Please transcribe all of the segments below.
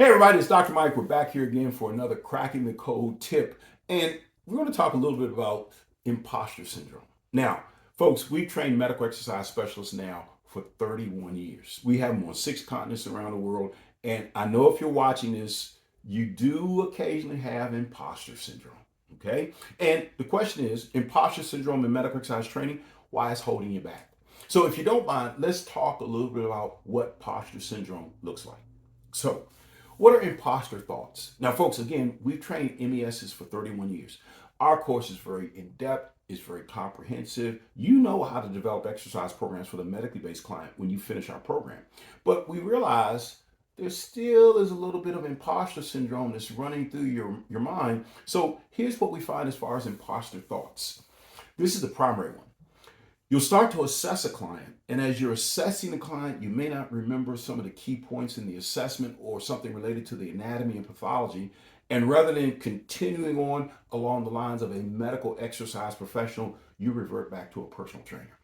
Hey everybody, it's Dr. Mike. We're back here again for another Cracking the Code tip. And we're going to talk a little bit about imposter syndrome. Now, folks, we've trained medical exercise specialists now for 31 years. We have them on 6 continents around the world. And I know if you're watching this, you do occasionally have imposter syndrome. Okay? And the question is, imposter syndrome in medical exercise training, why is holding you back? So if you don't mind, let's talk a little bit about what imposter syndrome looks like. So, what are imposter thoughts? Now, folks, again, we've trained MESs for 31 years. Our course is very in depth, it's very comprehensive. You know how to develop exercise programs for the medically based client when you finish our program. But we realize there still is a little bit of imposter syndrome that's running through your mind. So, here's what we find as far as imposter thoughts. This is the primary one. You'll start to assess a client, and as you're assessing the client, you may not remember some of the key points in the assessment or something related to the anatomy and pathology. And rather than continuing on along the lines of a medical exercise professional, you revert back to a personal trainer.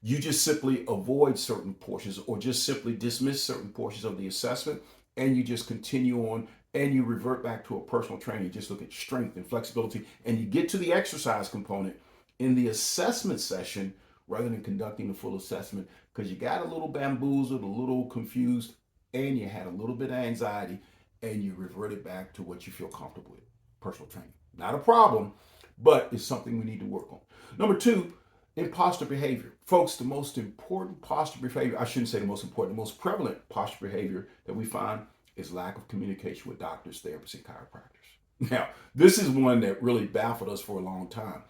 You just simply avoid certain portions or just simply dismiss certain portions of the assessment, and you just continue on and you revert back to a personal trainer. You just look at strength and flexibility, and you get to the exercise component in the assessment session rather than conducting the full assessment because you got a little bamboozled, a little confused, and you had a little bit of anxiety, and you reverted back to what you feel comfortable with. Personal training. Not a problem, but it's something we need to work on. Number two, imposter behavior. Folks, the most important posture behavior, I shouldn't say the most important, the most prevalent posture behavior that we find is lack of communication with doctors, therapists, and chiropractors. Now, this is one that really baffled us for a long time.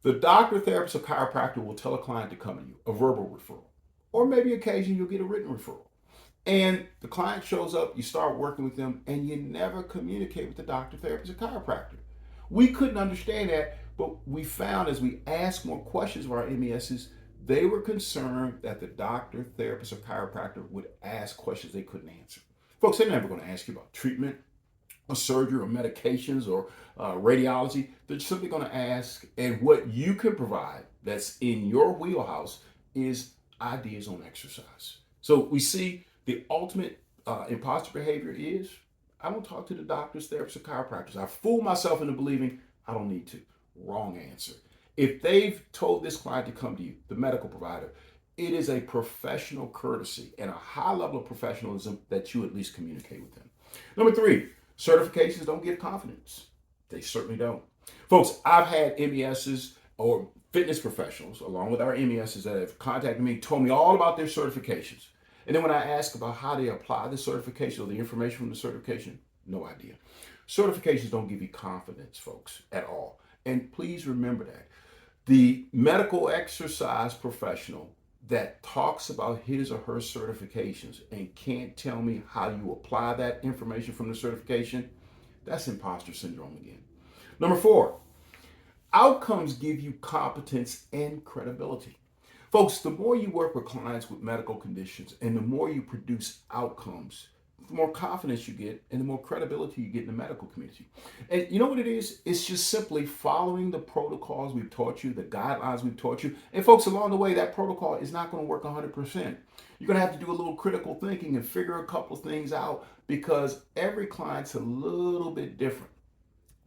The doctor, therapist, or chiropractor will tell a client to come to you, a verbal referral, or maybe occasionally you'll get a written referral. And the client shows up, you start working with them, and you never communicate with the doctor, therapist, or chiropractor. We couldn't understand that, but we found as we asked more questions of our MESs, they were concerned that the doctor, therapist, or chiropractor would ask questions they couldn't answer. Folks, they're never going to ask you about treatment, or surgery, or medications, or radiology. They're simply going to ask, and what you can provide that's in your wheelhouse is ideas on exercise. So we see the ultimate imposter behavior is I don't talk to the doctors, therapists, or chiropractors. I fool myself into believing I don't need to. Wrong answer. If they've told this client to come to you, the medical provider, it is a professional courtesy and a high level of professionalism that you at least communicate with them. Number three, certifications don't give confidence. They certainly don't. Folks, I've had MESs or fitness professionals, along with our MESs that have contacted me, told me all about their certifications. And then when I ask about how they apply the certification or the information from the certification, no idea. Certifications don't give you confidence, folks, at all. And please remember that. The medical exercise professional that talks about his or her certifications and can't tell me how you apply that information from the certification, that's imposter syndrome again. Number four, outcomes give you competence and credibility. Folks, the more you work with clients with medical conditions and the more you produce outcomes, the more confidence you get and the more credibility you get in the medical community. And you know what it is? It's just simply following the protocols we've taught you, the guidelines we've taught you. And folks, along the way, that protocol is not going to work 100%. You're going to have to do a little critical thinking and figure a couple of things out because every client's a little bit different.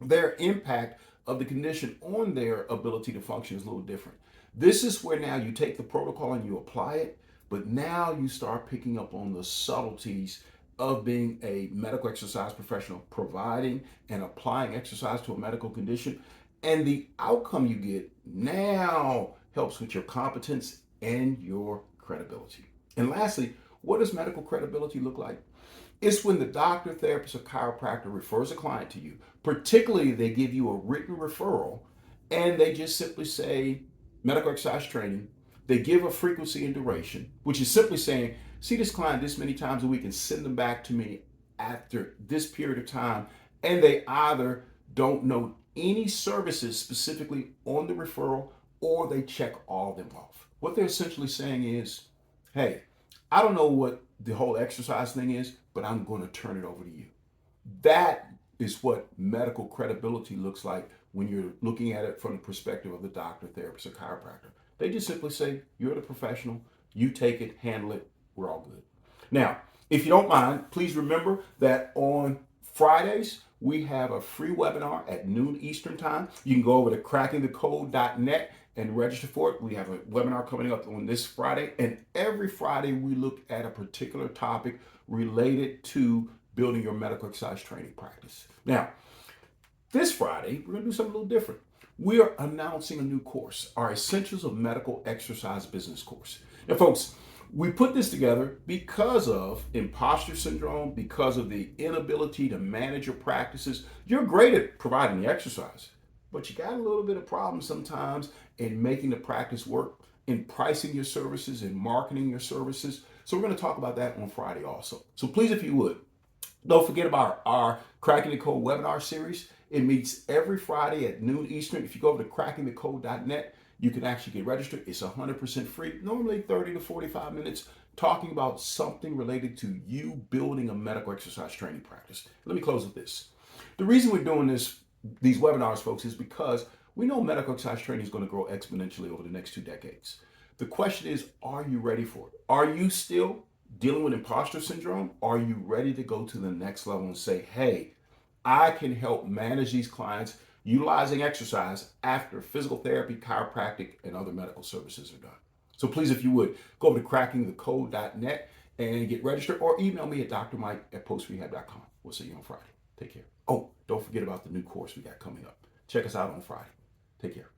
Their impact of the condition on their ability to function is a little different. This is where now you take the protocol and you apply it, but now you start picking up on the subtleties of being a medical exercise professional, providing and applying exercise to a medical condition. And the outcome you get now helps with your competence and your credibility. And lastly, what does medical credibility look like? It's when the doctor, therapist, or chiropractor refers a client to you, particularly they give you a written referral and they just simply say medical exercise training. They give a frequency and duration, which is simply saying, see this client this many times a week and send them back to me after this period of time. And they either don't know any services specifically on the referral or they check all of them off. What they're essentially saying is, hey, I don't know what the whole exercise thing is, but I'm going to turn it over to you. That is what medical credibility looks like when you're looking at it from the perspective of the doctor, therapist, or chiropractor. They just simply say, you're the professional, you take it, handle it, we're all good. Now, If you don't mind, please remember that on Fridays, we have a free webinar at noon Eastern time. You can go over to crackingthecode.net and register for it. We have a webinar coming up on this Friday, and every Friday we look at a particular topic related to building your medical exercise training practice. Now, this Friday, we're going to do something a little different. We are announcing a new course, our Essentials of Medical Exercise Business course. Now, folks, we put this together because of imposter syndrome, because of the inability to manage your practices. You're great at providing the exercise, but you got a little bit of problem sometimes in making the practice work, in pricing your services, in marketing your services. So we're going to talk about that on Friday also. So please, if you would, don't forget about our Cracking the Code webinar series. It meets every Friday at noon Eastern. If you go over to crackingthecode.net, you can actually get registered. It's 100% free, normally 30 to 45 minutes, talking about something related to you building a medical exercise training practice. Let me close with this. The reason we're doing these webinars, folks, is because we know medical exercise training is going to grow exponentially over the next 2 decades. The question is, are you ready for it? Are you still dealing with imposter syndrome? Are you ready to go to the next level and say, hey, I can help manage these clients utilizing exercise after physical therapy, chiropractic, and other medical services are done? So please, if you would, go over to crackingthecode.net and get registered, or email me at drmike@postrehab.com. We'll see you on Friday. Take care. Oh, don't forget about the new course we got coming up. Check us out on Friday. Take care.